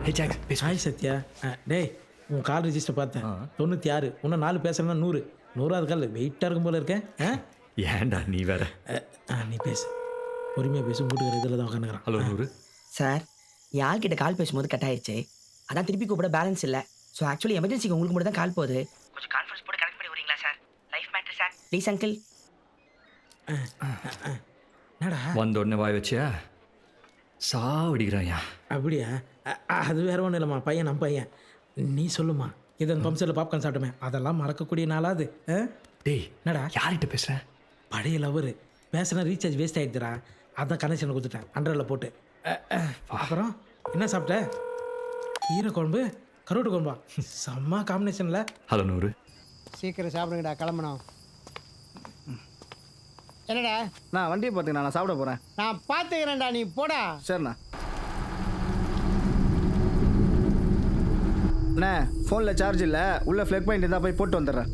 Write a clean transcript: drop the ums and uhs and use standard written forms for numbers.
ஹே jack பேசு. Hi Sathya. டேய் உன் கால் ரிஜிஸ்டர் பார்த்தேன். 96. இன்னும் 4 பேசணும்னா 100. 100வது கால் வெயிட்டாக இருக்கும் போல இருக்கேன். ஏன்டா நீ வேற. நீ பேசு, பொறுமையாக பேசும். கூட்டுக்கிற இதில் தான் உட்காந்துக்கிறான். ஹலோ நூறு. சார் யார்கிட்ட கால் பேசும்போது கட் ஆயிடுச்சு, அதான் திருப்பி கூப்பிட பேலன்ஸ் இல்லை. ஸோ ஆக்சுவலி எமர்ஜென்சிக்கு உங்களுக்கு மட்டும் தான் கால் போகுது. கொஞ்சம் கான்ஃபரன்ஸ் போட்டு கனெக்ட் பண்ணி வரீங்களா sir? Life matter sir, please uncle. என்னடா வந்த உடனே வாய் வச்சியா சாவடிக்கிறாயா? அப்படியா? அது வேற ஒன்றும் இல்லைம்மா, பையன் நம்ம பையன். நீ சொல்லுமா, இது அந்த பம்ப்செட்டில் பாப்கார்ன் சாப்பிட்டுமே, அதெல்லாம் மறக்கக்கூடிய நாளாது. டேய் என்னடா யார்கிட்ட பேசுற? பழைய லவர் பேசுனா ரீசார்ஜ் வேஸ்ட் ஆகிடுதுடா, அதான் கனெக்ஷன் கொடுத்துட்டேன் 100ல் போட்டு. அப்புறம் என்ன சாப்பிட்ட? கீரை குழம்பு கருவாட்டு குழம்பா? செம்ம காம்பினேஷனில். ஹலோ நூறு. சீக்கிரம் சாப்பிடுங்கடா, கிளம்பணும். என்னடா? நான் வண்டியை பார்த்துக்கண்ணா, நான் சாப்பிட போகிறேன். நான் பார்த்துக்கிறேன்டா, நீ போடா. சரிண்ணா. அண்ணே ஃபோனில் சார்ஜ் இல்லை, உள்ளே ஃப்ளக் பாயிண்ட் இருந்தால் போய் போட்டு வந்துடுறேன்.